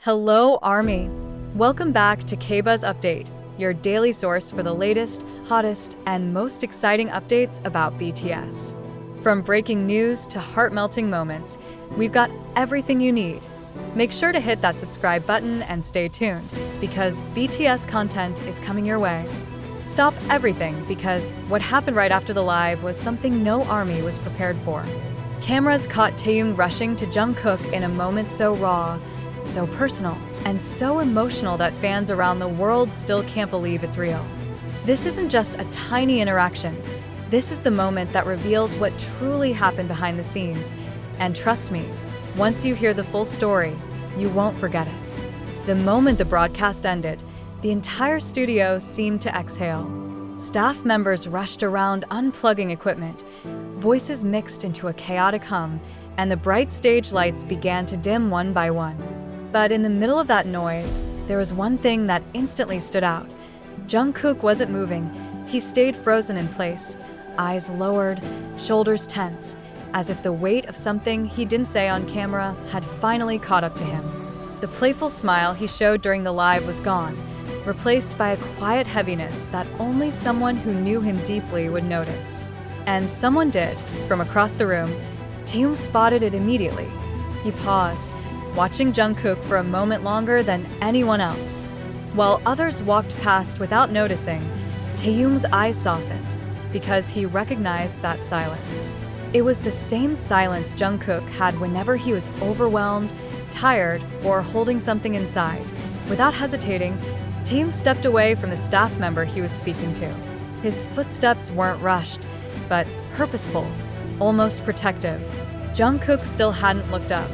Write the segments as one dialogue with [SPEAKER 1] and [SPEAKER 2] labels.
[SPEAKER 1] Hello, Army! Welcome back to Kbuzz Update, your daily source for the latest, hottest, and most exciting updates about BTS. From breaking news to heart-melting moments, we've got everything you need. Make sure to hit that subscribe button and stay tuned, because BTS content is coming your way. Stop everything, because what happened right after the live was something no ARMY was prepared for. Cameras caught Taehyung rushing to Jungkook in a moment so raw, so personal, and so emotional that fans around the world still can't believe it's real. This isn't just a tiny interaction. This is the moment that reveals what truly happened behind the scenes. And trust me, once you hear the full story, you won't forget it. The moment the broadcast ended, the entire studio seemed to exhale. Staff members rushed around unplugging equipment. Voices mixed into a chaotic hum, and the bright stage lights began to dim one by one. But in the middle of that noise, there was one thing that instantly stood out. Jungkook wasn't moving. He stayed frozen in place, eyes lowered, shoulders tense, as if the weight of something he didn't say on camera had finally caught up to him. The playful smile he showed during the live was gone, replaced by a quiet heaviness that only someone who knew him deeply would notice. And someone did. From across the room, Taehyung spotted it immediately. He paused, watching Jungkook for a moment longer than anyone else. While others walked past without noticing, Taehyung's eyes softened, because he recognized that silence. It was the same silence Jungkook had whenever he was overwhelmed, tired, or holding something inside. Without hesitating, Taehyung stepped away from the staff member he was speaking to. His footsteps weren't rushed, but purposeful, almost protective. Jungkook still hadn't looked up.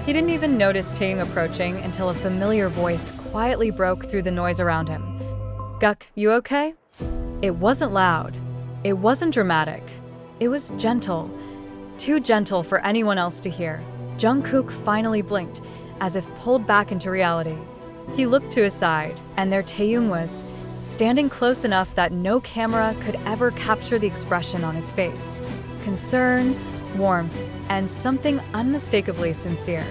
[SPEAKER 1] He didn't even notice Taehyung approaching until a familiar voice quietly broke through the noise around him. "Guk, you okay?" It wasn't loud. It wasn't dramatic. It was gentle. Too gentle for anyone else to hear. Jungkook finally blinked, as if pulled back into reality. He looked to his side, and there Taehyung was, standing close enough that no camera could ever capture the expression on his face. Concern, warmth, and something unmistakably sincere.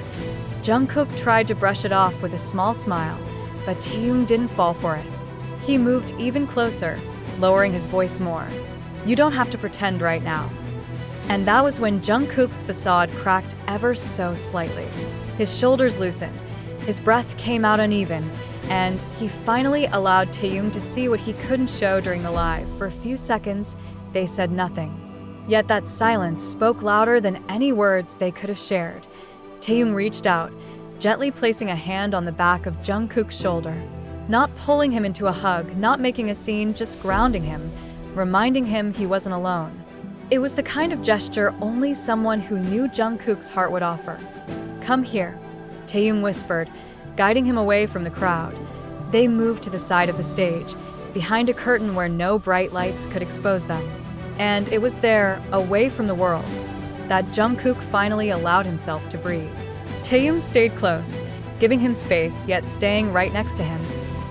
[SPEAKER 1] Jungkook tried to brush it off with a small smile, but Taehyung didn't fall for it. He moved even closer, lowering his voice more. "You don't have to pretend right now." And that was when Jungkook's facade cracked ever so slightly. His shoulders loosened, his breath came out uneven, and he finally allowed Taehyung to see what he couldn't show during the live. For a few seconds, they said nothing. Yet that silence spoke louder than any words they could have shared. Taehyung reached out, gently placing a hand on the back of Jungkook's shoulder. Not pulling him into a hug, not making a scene, just grounding him, reminding him he wasn't alone. It was the kind of gesture only someone who knew Jungkook's heart would offer. "Come here," Taehyung whispered, guiding him away from the crowd. They moved to the side of the stage, behind a curtain where no bright lights could expose them. And it was there, away from the world, that Jungkook finally allowed himself to breathe. Taehyung stayed close, giving him space, yet staying right next to him,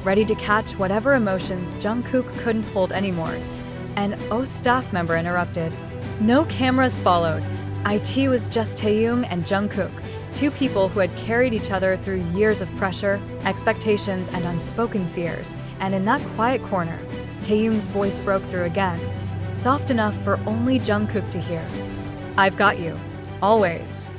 [SPEAKER 1] ready to catch whatever emotions Jungkook couldn't hold anymore. An staff member interrupted. No cameras followed. It was just Taehyung and Jungkook, two people who had carried each other through years of pressure, expectations, and unspoken fears. And in that quiet corner, Taehyung's voice broke through again, soft enough for only Jungkook to hear. "I've got you, always."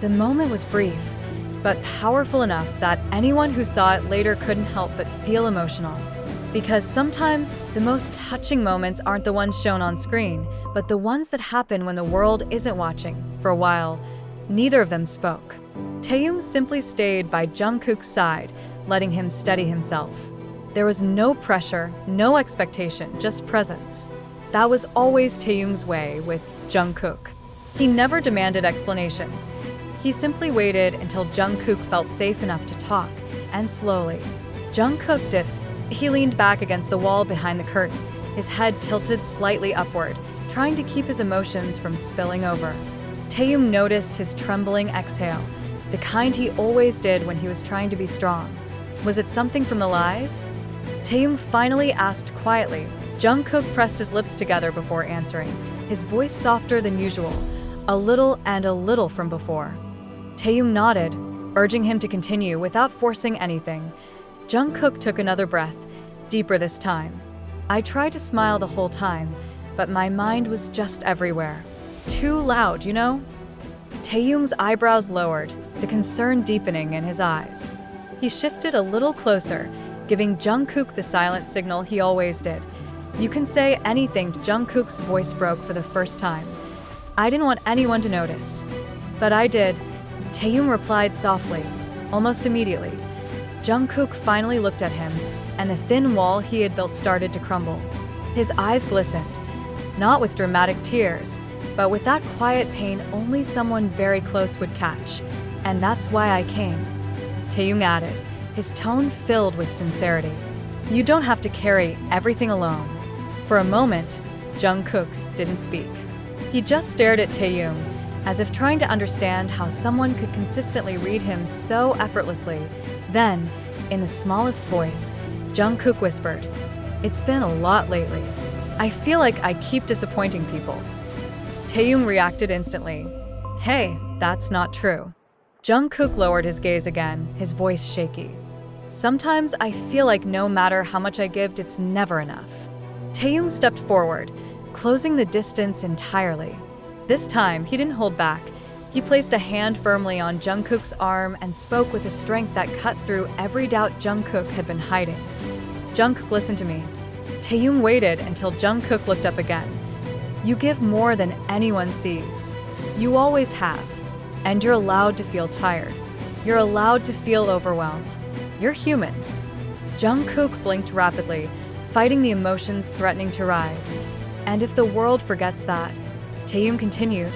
[SPEAKER 1] The moment was brief, but powerful enough that anyone who saw it later couldn't help but feel emotional. Because sometimes the most touching moments aren't the ones shown on screen, but the ones that happen when the world isn't watching. For a while, neither of them spoke. Taehyung simply stayed by Jungkook's side, letting him steady himself. There was no pressure, no expectation, just presence. That was always Taehyung's way with Jungkook. He never demanded explanations. He simply waited until Jungkook felt safe enough to talk, and slowly, Jungkook did. He leaned back against the wall behind the curtain, his head tilted slightly upward, trying to keep his emotions from spilling over. Taehyung noticed his trembling exhale, the kind he always did when he was trying to be strong. Was it something from the live? Taehyung finally asked quietly. Jungkook pressed his lips together before answering, his voice softer than usual, a little from before. Taehyung nodded. urging him to continue without forcing anything. Jungkook took another breath, deeper this time. I tried to smile the whole time, but my mind was just everywhere. Too loud, you know? Taehyung's eyebrows lowered, the concern deepening in his eyes. He shifted a little closer, giving Jungkook the silent signal he always did. "You can say anything." Jungkook's voice broke for the first time. "I didn't want anyone to notice." "But I did," Taehyung replied softly, almost immediately. Jungkook finally looked at him, and the thin wall he had built started to crumble. His eyes glistened, not with dramatic tears, but with that quiet pain only someone very close would catch. "And that's why I came," Taehyung added, his tone filled with sincerity. "You don't have to carry everything alone." For a moment, Jungkook didn't speak. He just stared at Taehyung, as if trying to understand how someone could consistently read him so effortlessly. Then, in the smallest voice, Jungkook whispered, "It's been a lot lately. I feel like I keep disappointing people." Taehyung reacted instantly. "Hey, that's not true." Jungkook lowered his gaze again, his voice shaky. "Sometimes I feel like no matter how much I give, it's never enough." Taehyung stepped forward, closing the distance entirely. This time, he didn't hold back. He placed a hand firmly on Jungkook's arm and spoke with a strength that cut through every doubt Jungkook had been hiding. "Jungkook, listen to me." Taehyung waited until Jungkook looked up again. "You give more than anyone sees. You always have. And you're allowed to feel tired. You're allowed to feel overwhelmed. You're human." Jungkook blinked rapidly, fighting the emotions threatening to rise. "And if the world forgets that," Taehyung continued,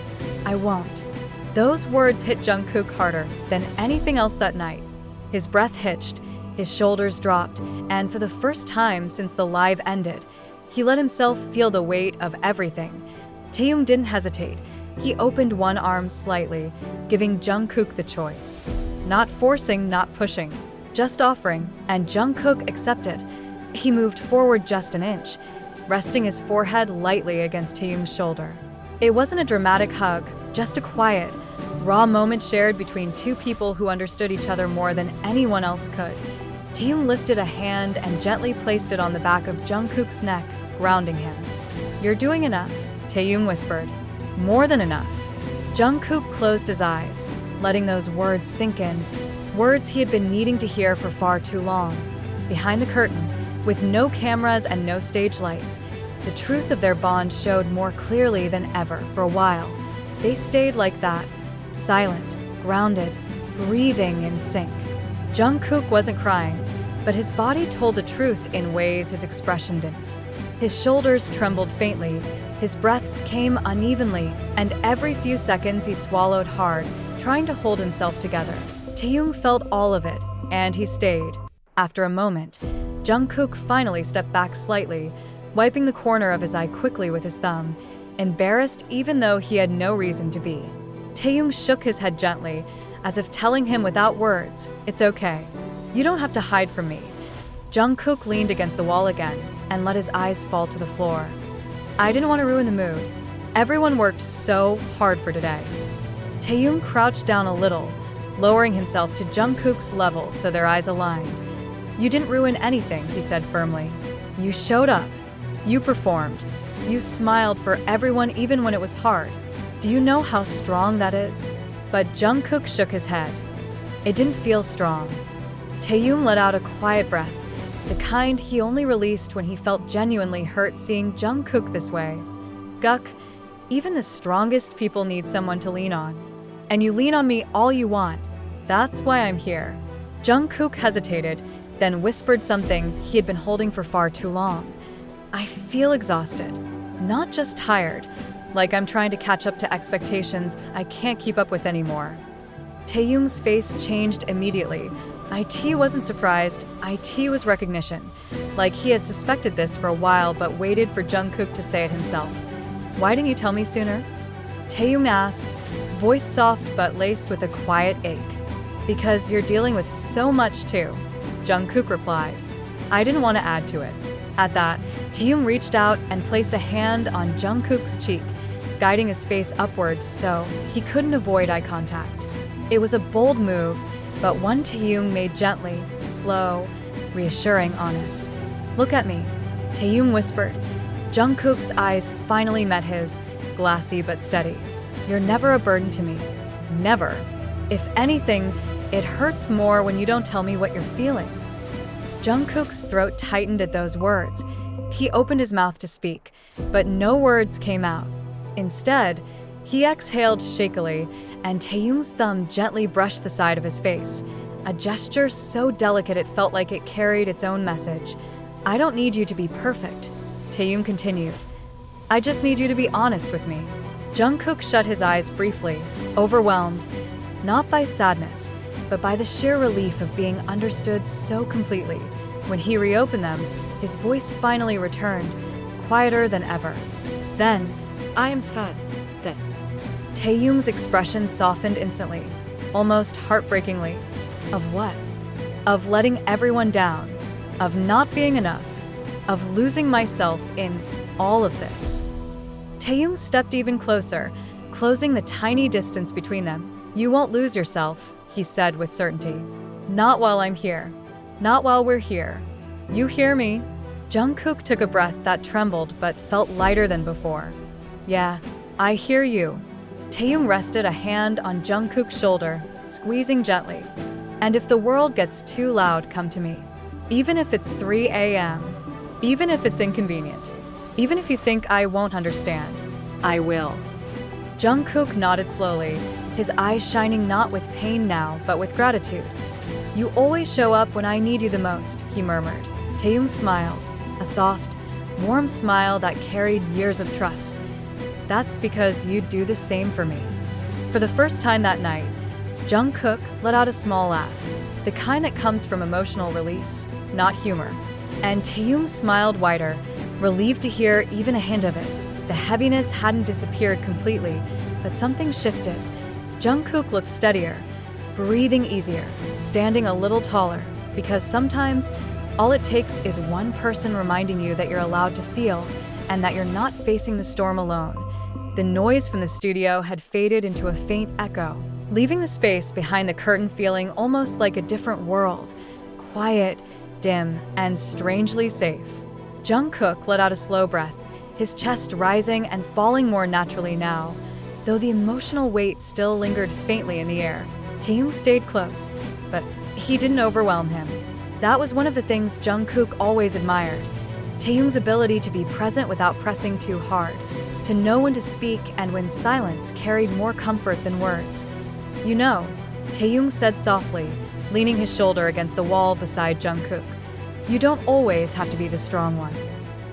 [SPEAKER 1] "I won't." Those words hit Jungkook harder than anything else that night. His breath hitched, his shoulders dropped, and for the first time since the live ended, he let himself feel the weight of everything. Taehyung didn't hesitate. He opened one arm slightly, giving Jungkook the choice. Not forcing, not pushing, just offering, and Jungkook accepted. He moved forward just an inch, resting his forehead lightly against Taehyung's shoulder. It wasn't a dramatic hug, just a quiet, raw moment shared between two people who understood each other more than anyone else could. Taehyung lifted a hand and gently placed it on the back of Jungkook's neck, grounding him. "You're doing enough," Taehyung whispered. "More than enough." Jungkook closed his eyes, letting those words sink in, words he had been needing to hear for far too long. Behind the curtain, with no cameras and no stage lights, the truth of their bond showed more clearly than ever. For a while, they stayed like that, silent, grounded, breathing in sync. Jungkook wasn't crying, but his body told the truth in ways his expression didn't. His shoulders trembled faintly, his breaths came unevenly, and every few seconds he swallowed hard, trying to hold himself together. Taehyung felt all of it, and he stayed. After a moment, Jungkook finally stepped back slightly, wiping the corner of his eye quickly with his thumb, embarrassed even though he had no reason to be. Taehyung shook his head gently, as if telling him without words, "It's okay. You don't have to hide from me." Jungkook leaned against the wall again and let his eyes fall to the floor. "I didn't want to ruin the mood. Everyone worked so hard for today." Taehyung crouched down a little, lowering himself to Jungkook's level so their eyes aligned. "You didn't ruin anything," he said firmly. "You showed up. You performed. You smiled for everyone even when it was hard. Do you know how strong that is?" But Jungkook shook his head. It didn't feel strong. Taehyung let out a quiet breath, the kind he only released when he felt genuinely hurt seeing Jungkook this way. "Guk, even the strongest people need someone to lean on. And you lean on me all you want. That's why I'm here." Jungkook hesitated, then whispered something he had been holding for far too long. "I feel exhausted. Not just tired, like I'm trying to catch up to expectations I can't keep up with anymore." Taehyung's face changed immediately. IT wasn't surprised, IT was recognition. Like he had suspected this for a while but waited for Jungkook to say it himself. "Why didn't you tell me sooner?" Taehyung asked, voice soft but laced with a quiet ache. "Because you're dealing with so much too," Jungkook replied. "I didn't want to add to it." At that, Taehyung reached out and placed a hand on Jungkook's cheek, guiding his face upwards so he couldn't avoid eye contact. It was a bold move, but one Taehyung made gently, slow, reassuring, honest. "Look at me," Taehyung whispered. Jungkook's eyes finally met his, glassy but steady. "You're never a burden to me. Never. If anything, it hurts more when you don't tell me what you're feeling." Jungkook's throat tightened at those words. He opened his mouth to speak, but no words came out. Instead, he exhaled shakily, and Taehyung's thumb gently brushed the side of his face, a gesture so delicate it felt like it carried its own message. "I don't need you to be perfect," Taehyung continued. "I just need you to be honest with me." Jungkook shut his eyes briefly, overwhelmed, not by sadness, but by the sheer relief of being understood so completely. When he reopened them, his voice finally returned, quieter than ever. Then,
[SPEAKER 2] I am sad. That
[SPEAKER 1] Taehyung's expression softened instantly, almost heartbreakingly. Of what? Of letting everyone down, of not being enough, of losing myself in all of this. Taehyung stepped even closer, closing the tiny distance between them. "You won't lose yourself," he said with certainty. "Not while I'm here. Not while we're here. You hear me?" Jungkook took a breath that trembled but felt lighter than before. "Yeah, I hear you." Taehyung rested a hand on Jungkook's shoulder, squeezing gently. "And if the world gets too loud, come to me. Even if it's 3 a.m., even if it's inconvenient, even if you think I won't understand."
[SPEAKER 2] I will.
[SPEAKER 1] Jungkook nodded slowly, his eyes shining not with pain now, but with gratitude. "You always show up when I need you the most," he murmured. Taehyung smiled, a soft, warm smile that carried years of trust. "That's because you do the same for me." For the first time that night, Jungkook let out a small laugh, the kind that comes from emotional release, not humor. And Taehyung smiled wider, relieved to hear even a hint of it. The heaviness hadn't disappeared completely, but something shifted. Jungkook looked steadier, breathing easier, standing a little taller, because sometimes all it takes is one person reminding you that you're allowed to feel and that you're not facing the storm alone. The noise from the studio had faded into a faint echo, leaving the space behind the curtain feeling almost like a different world, quiet, dim, and strangely safe. Jungkook let out a slow breath, his chest rising and falling more naturally now, though the emotional weight still lingered faintly in the air. Taehyung stayed close, but he didn't overwhelm him. That was one of the things Jungkook always admired, Taehyung's ability to be present without pressing too hard, to know when to speak and when silence carried more comfort than words. "You know," Taehyung said softly, leaning his shoulder against the wall beside Jungkook, "you don't always have to be the strong one."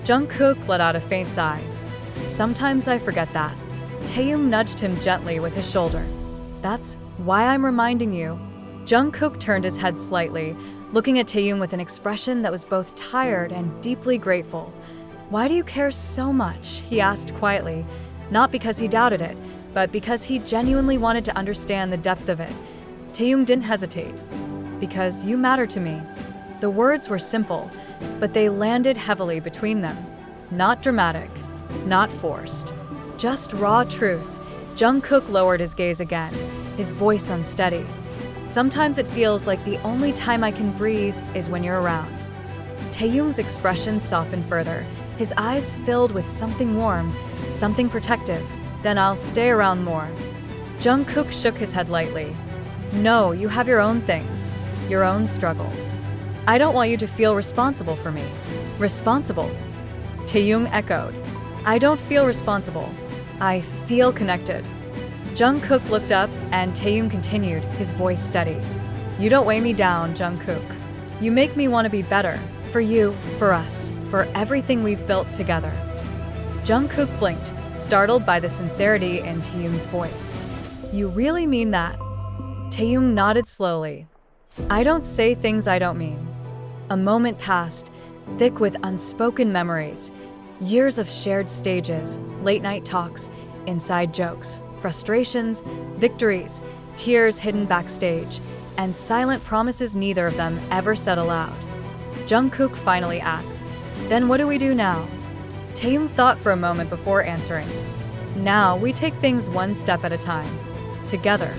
[SPEAKER 1] Jungkook let out a faint sigh. "Sometimes I forget that." Taehyung nudged him gently with his shoulder. "That's why I'm reminding you." Jungkook turned his head slightly, looking at Taehyung with an expression that was both tired and deeply grateful. "Why do you care so much?" he asked quietly, not because he doubted it, but because he genuinely wanted to understand the depth of it. Taehyung didn't hesitate. "Because you matter to me." The words were simple, but they landed heavily between them. Not dramatic, not forced. Just raw truth. Jungkook lowered his gaze again, his voice unsteady. "Sometimes it feels like the only time I can breathe is when you're around." Taehyung's expression softened further, his eyes filled with something warm, something protective. "Then I'll stay around more." Jungkook shook his head lightly. "No, you have your own things, your own struggles. I don't want you to feel responsible for me." "Responsible?" Taehyung echoed. "I don't feel responsible. I feel connected." Jungkook looked up and Taehyung continued, his voice steady. "You don't weigh me down, Jungkook. You make me want to be better. For you, for us, for everything we've built together." Jungkook blinked, startled by the sincerity in Taehyung's voice. "You really mean that?" Taehyung nodded slowly. "I don't say things I don't mean." A moment passed, thick with unspoken memories, years of shared stages, late-night talks, inside jokes, frustrations, victories, tears hidden backstage, and silent promises neither of them ever said aloud. Jungkook finally asked, "Then what do we do now?" Taehyung thought for a moment before answering. "Now we take things one step at a time. Together.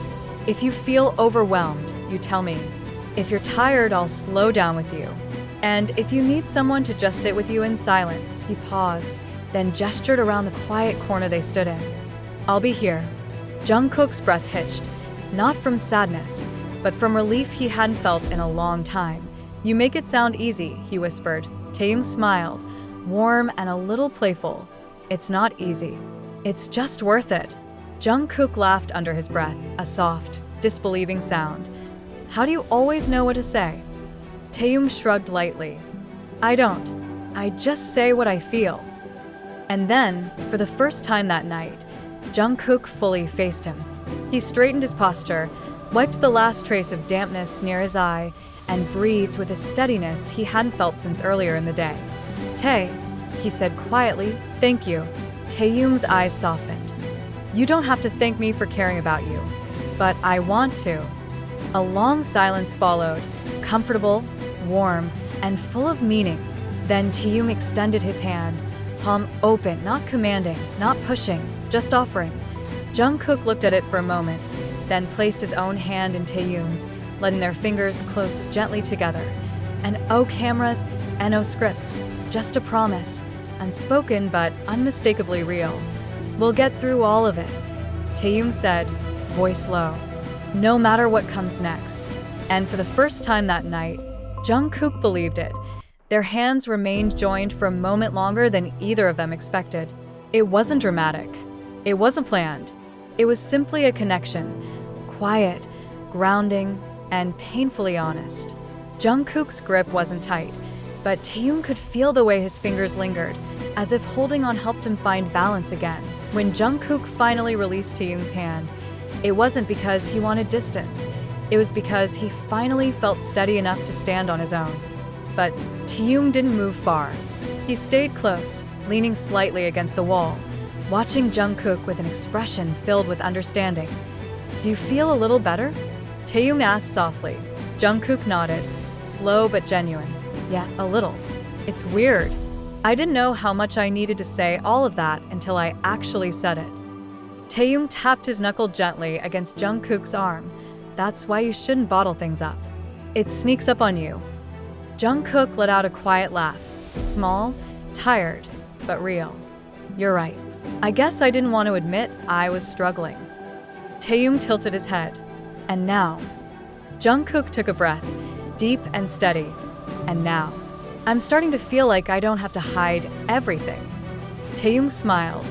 [SPEAKER 1] If you feel overwhelmed, you tell me. If you're tired, I'll slow down with you. And if you need someone to just sit with you in silence," he paused, then gestured around the quiet corner they stood in. "I'll be here." Jungkook's breath hitched, not from sadness, but from relief he hadn't felt in a long time. "You make it sound easy," he whispered. Taehyung smiled, warm and a little playful. "It's not easy. It's just worth it." Jungkook laughed under his breath, a soft, disbelieving sound. "How do you always know what to say?" Taehyung shrugged lightly. "I don't. I just say what I feel." And then, for the first time that night, Jungkook fully faced him. He straightened his posture, wiped the last trace of dampness near his eye, and breathed with a steadiness he hadn't felt since earlier in the day. "Tae," he said quietly, "thank you." Taehyung's eyes softened. "You don't have to thank me for caring about you, but I want to." A long silence followed, comfortable, warm, and full of meaning. Then Taehyung extended his hand, palm open, not commanding, not pushing, just offering. Jungkook looked at it for a moment, then placed his own hand in Taehyung's, letting their fingers close gently together. And oh cameras, and oh scripts, just a promise, unspoken but unmistakably real. "We'll get through all of it," Taehyung said, voice low, "no matter what comes next." And for the first time that night, Jungkook believed it. Their hands remained joined for a moment longer than either of them expected. It wasn't dramatic. It wasn't planned. It was simply a connection, quiet, grounding, and painfully honest. Jungkook's grip wasn't tight, but Taehyung could feel the way his fingers lingered, as if holding on helped him find balance again. When Jungkook finally released Taehyung's hand, it wasn't because he wanted distance. It was because he finally felt steady enough to stand on his own. But Taehyung didn't move far. He stayed close, leaning slightly against the wall, watching Jungkook with an expression filled with understanding. "Do you feel a little better?" Taehyung asked softly. Jungkook nodded, slow but genuine. "Yeah, a little. It's weird. I didn't know how much I needed to say all of that until I actually said it." Taehyung tapped his knuckle gently against Jungkook's arm. "That's why you shouldn't bottle things up. It sneaks up on you." Jungkook let out a quiet laugh, small, tired, but real. "You're right. I guess I didn't want to admit I was struggling." Taehyung tilted his head. "And now?" Jungkook took a breath, deep and steady. "And now? I'm starting to feel like I don't have to hide everything." Taehyung smiled,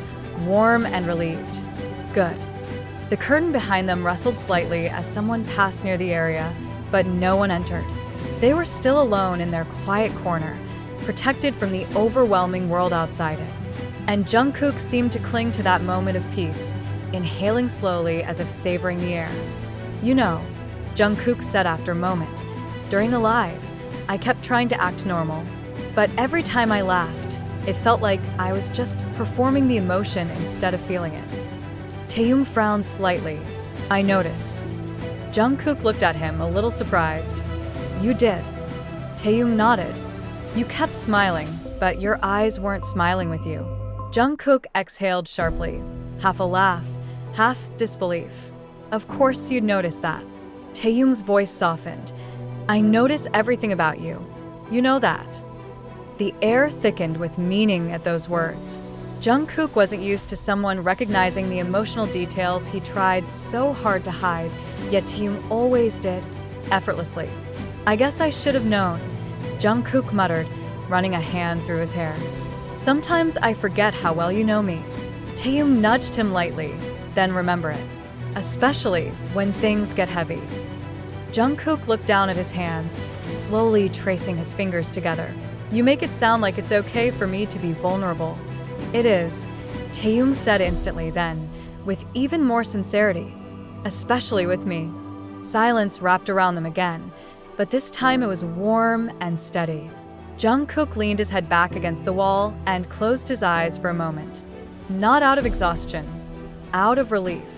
[SPEAKER 1] warm and relieved. "Good." The curtain behind them rustled slightly as someone passed near the area, but no one entered. They were still alone in their quiet corner, protected from the overwhelming world outside it. And Jungkook seemed to cling to that moment of peace, inhaling slowly as if savoring the air. "You know," Jungkook said after a moment, "during the live, I kept trying to act normal, but every time I laughed, it felt like I was just performing the emotion instead of feeling it." Taehyung frowned slightly. "I noticed." Jungkook looked at him, a little surprised. "You did?" Taehyung nodded. "You kept smiling, but your eyes weren't smiling with you." Jungkook exhaled sharply, half a laugh, half disbelief. "Of course you'd notice that." Taehyung's voice softened. "I notice everything about you. You know that." The air thickened with meaning at those words. Jungkook wasn't used to someone recognizing the emotional details he tried so hard to hide, yet Taehyung always did, effortlessly. "I guess I should have known," Jungkook muttered, running a hand through his hair. "Sometimes I forget how well you know me." Taehyung nudged him lightly, then remember it, especially when things get heavy. Jungkook looked down at his hands, slowly tracing his fingers together. "You make it sound like it's okay for me to be vulnerable." "It is," Taehyung said instantly then, with even more sincerity. "Especially with me." Silence wrapped around them again, but this time it was warm and steady. Jungkook leaned his head back against the wall and closed his eyes for a moment. Not out of exhaustion, out of relief.